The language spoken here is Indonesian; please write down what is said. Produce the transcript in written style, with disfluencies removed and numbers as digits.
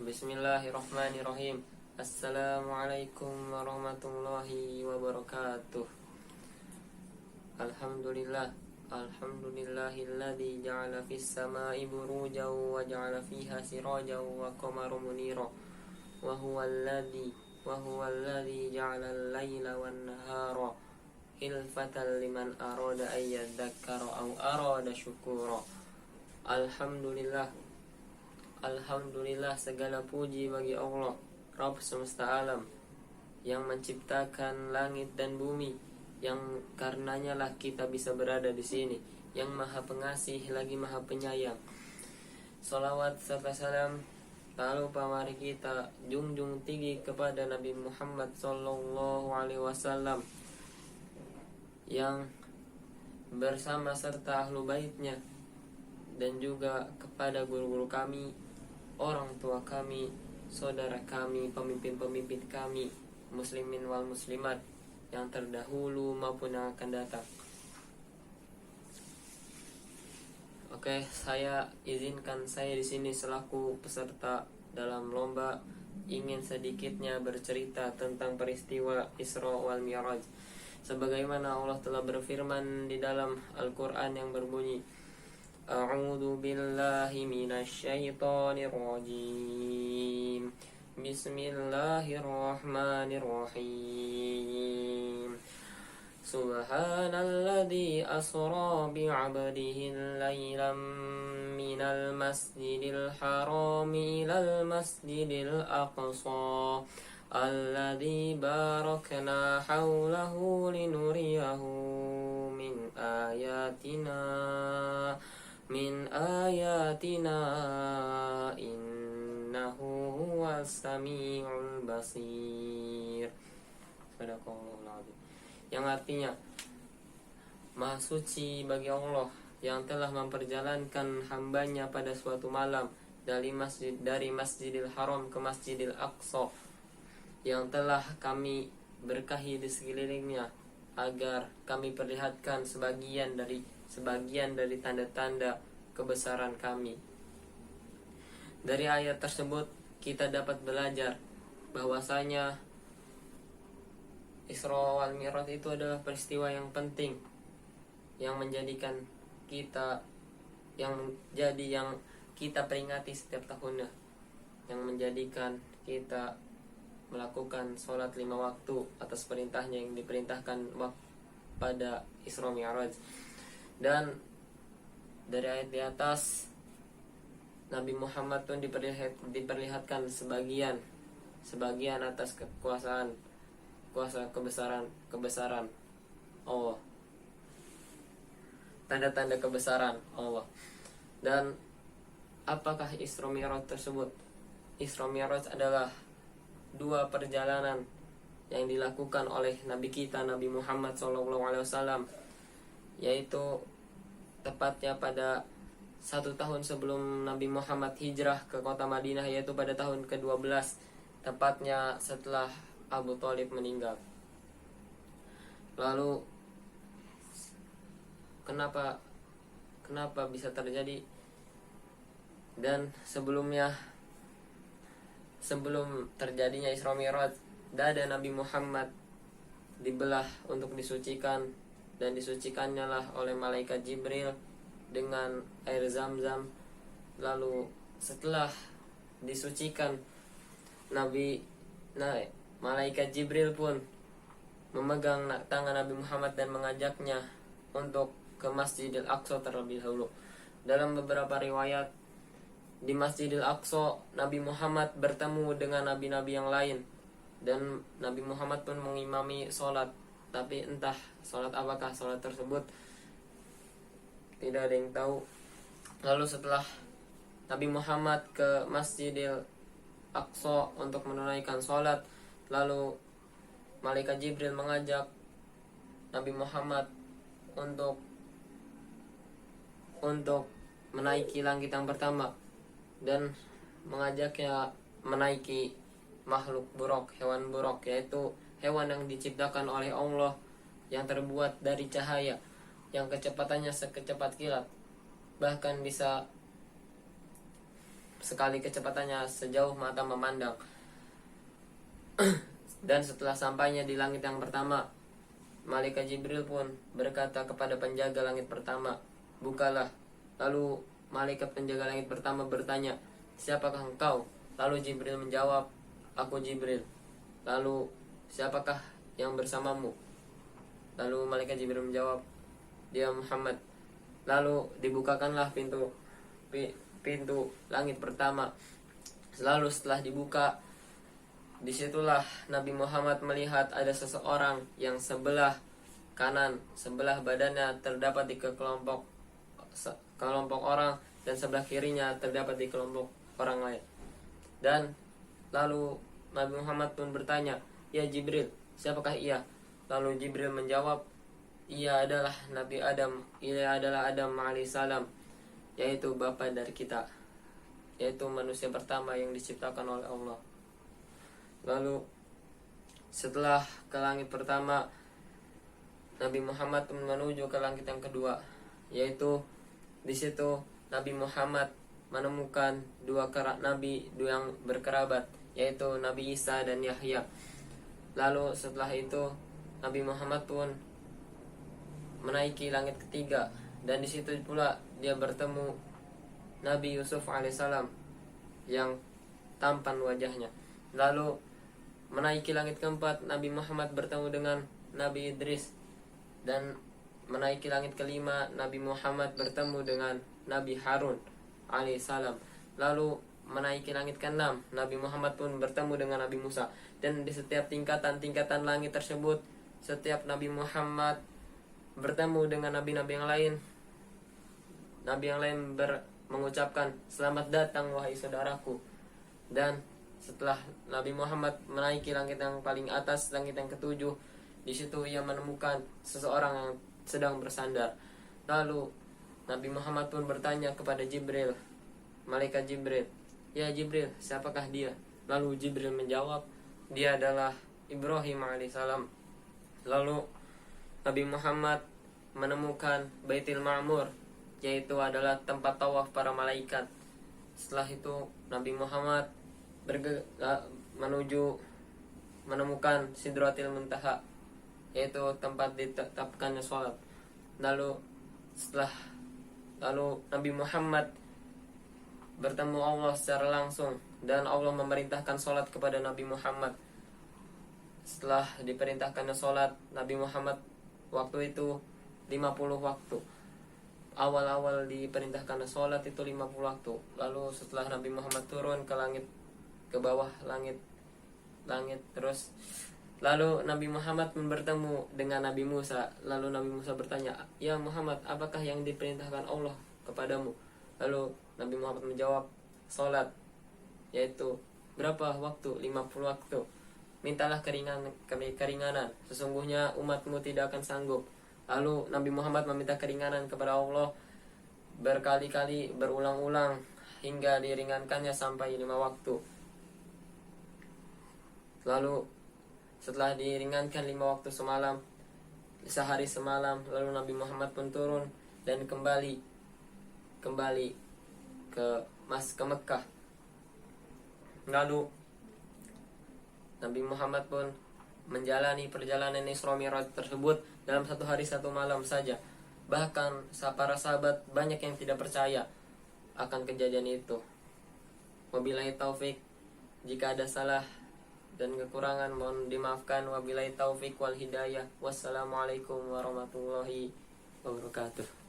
Bismillahirrahmanirrahim. Assalamualaikum warahmatullahi wabarakatuh. Alhamdulillah. Alhamdulillahilladzi ja'ala fis sama'i burujan wa ja'ala fiha sirajan wa qamaran munira. Wa huwallazi ja'ala al-laila wan nahara khilfatan liman arada ay yadhakkara aw arada syukura. Alhamdulillah, segala puji bagi Allah, Rabb semesta alam, yang menciptakan langit dan bumi, yang karenanya lah kita bisa berada di sini, yang maha pengasih lagi maha penyayang. Salawat serta salam tak lupa mari kita junjung tinggi kepada Nabi Muhammad sallallahu alaihi wasallam, yang bersama serta ahlu baitnya, dan juga kepada guru-guru kami, orang tua kami, saudara kami, pemimpin-pemimpin kami, muslimin wal muslimat yang terdahulu maupun yang akan datang. Oke, saya izinkan saya di sini selaku peserta dalam lomba ingin sedikitnya bercerita tentang peristiwa Isra wal Mi'raj. Sebagaimana Allah telah berfirman di dalam Al-Qur'an yang berbunyi, A'udzu billahi minasy syaithanir rajim. Bismillahirrahmanirrahim. Subhanalladzi asra bi'abdihi laylan minal masjidil haram ilal masjidil aqsa alladzi barakna haulahu linuriyahu min ayatina innahu huwas samiul basir. Sadaqallahul azim. Yang artinya, Maha suci bagi Allah yang telah memperjalankan hambanya pada suatu malam dari Masjidil Haram ke Masjidil Aqsa, yang telah kami berkahi di sekelilingnya agar kami perlihatkan sebagian dari tanda-tanda kebesaran kami. Dari ayat tersebut kita dapat belajar bahwasanya Isra wal Mi'raj itu adalah peristiwa yang penting yang menjadikan kita yang kita peringati setiap tahunnya, yang menjadikan kita melakukan sholat 5 waktu atas perintahnya yang diperintahkan pada Isra Mi'raj. Dan dari ayat di atas, Nabi Muhammad pun diperlihatkan sebagian atas kuasa kebesaran Allah, tanda-tanda kebesaran Allah. Dan apakah Isra Mi'raj tersebut? Isra Mi'raj adalah 2 perjalanan yang dilakukan oleh Nabi kita Nabi Muhammad SAW, yaitu tepatnya pada 1 tahun sebelum Nabi Muhammad hijrah ke kota Madinah, yaitu pada tahun ke-12, tepatnya setelah Abu Thalib meninggal. Lalu kenapa bisa terjadi? Dan sebelum terjadinya Isra Mi'raj, dada Nabi Muhammad dibelah untuk disucikan, dan disucikannya lah oleh malaikat Jibril dengan air Zam-Zam. Lalu setelah disucikan, malaikat Jibril pun memegang tangan Nabi Muhammad dan mengajaknya untuk ke Masjidil Aqsa terlebih dahulu. Dalam beberapa riwayat, di Masjidil Aqsa Nabi Muhammad bertemu dengan nabi-nabi yang lain, dan Nabi Muhammad pun mengimami sholat. Tapi entah sholat apakah sholat tersebut, tidak ada yang tahu. Lalu setelah Nabi Muhammad ke Masjidil Aqsa untuk menunaikan sholat, lalu malaikat Jibril mengajak Nabi Muhammad untuk menaiki langit yang pertama, dan mengajaknya menaiki makhluk buruk, hewan buruk, yaitu hewan yang diciptakan oleh Allah, yang terbuat dari cahaya, yang kecepatannya sekecepat kilat, bahkan bisa sekali kecepatannya sejauh mata memandang. Dan setelah sampainya di langit yang pertama, Malaikat Jibril pun berkata kepada penjaga langit pertama, "Bukalah." Lalu malaikat penjaga langit pertama bertanya, "Siapakah engkau?" Lalu Jibril menjawab, "Aku Jibril." Lalu, "Siapakah yang bersamamu?" Lalu malaikat Jibril menjawab, "Dia Muhammad." Lalu dibukakanlah pintu langit pertama. Lalu setelah dibuka, disitulah Nabi Muhammad melihat ada seseorang yang sebelah kanan, sebelah badannya terdapat di kelompok orang, dan sebelah kirinya terdapat di kelompok orang lain. Dan lalu Nabi Muhammad pun bertanya, "Ya Jibril, siapakah ia?" Lalu Jibril menjawab, "Ia adalah Nabi Adam, ia adalah Adam alaihissalam, yaitu bapa dari kita, yaitu manusia pertama yang diciptakan oleh Allah." Lalu setelah ke langit pertama, Nabi Muhammad menuju ke langit yang kedua, yaitu di situ Nabi Muhammad menemukan dua nabi yang berkerabat, yaitu Nabi Isa dan Yahya. Lalu setelah itu Nabi Muhammad pun menaiki langit ketiga, dan di situ pula dia bertemu Nabi Yusuf alaihissalam yang tampan wajahnya. Lalu menaiki langit keempat, Nabi Muhammad bertemu dengan Nabi Idris. Dan menaiki langit kelima, Nabi Muhammad bertemu dengan Nabi Harun alaihissalam. Lalu menaiki langit keenam, Nabi Muhammad pun bertemu dengan Nabi Musa. Dan di setiap tingkatan langit tersebut, setiap Nabi Muhammad bertemu dengan nabi-nabi yang lain. Nabi yang lain mengucapkan, "Selamat datang wahai saudaraku." Dan setelah Nabi Muhammad menaiki langit yang paling atas, langit yang ketujuh, di situ ia menemukan seseorang yang sedang bersandar. Lalu Nabi Muhammad pun bertanya kepada Jibril, malaikat Jibril, "Ya Jibril, siapakah dia?" Lalu Jibril menjawab, "Dia adalah Ibrahim alaihissalam." Lalu Nabi Muhammad menemukan Baitul Ma'mur, yaitu adalah tempat tawaf para malaikat. Setelah itu Nabi Muhammad menemukan Sidratil Muntaha, yaitu tempat ditetapkannya sholat. Lalu Nabi Muhammad bertemu Allah secara langsung, dan Allah memerintahkan sholat kepada Nabi Muhammad. Setelah diperintahkannya sholat, Nabi Muhammad waktu itu 50 waktu. Awal-awal diperintahkan sholat itu 50 waktu. Lalu setelah Nabi Muhammad turun ke langit, ke bawah langit terus, lalu Nabi Muhammad bertemu dengan Nabi Musa. Lalu Nabi Musa bertanya, "Ya Muhammad, apakah yang diperintahkan Allah kepadamu?" Lalu Nabi Muhammad menjawab, "Sholat." Yaitu berapa waktu? 50 waktu. "Mintalah keringanan, sesungguhnya umatmu tidak akan sanggup." Lalu Nabi Muhammad meminta keringanan kepada Allah berkali-kali, berulang-ulang, hingga diringankannya sampai 5 waktu. Lalu setelah diringankan 5 waktu sehari semalam, lalu Nabi Muhammad pun turun dan kembali ke Mekah. Lalu Nabi Muhammad pun menjalani perjalanan Isra Mi'raj tersebut dalam 1 hari 1 malam saja. Bahkan para sahabat banyak yang tidak percaya akan kejadian itu. Wabillahi taufik, jika ada salah dan kekurangan mohon dimaafkan. Wabillahi taufik wal hidayah. Wassalamualaikum warahmatullahi wabarakatuh.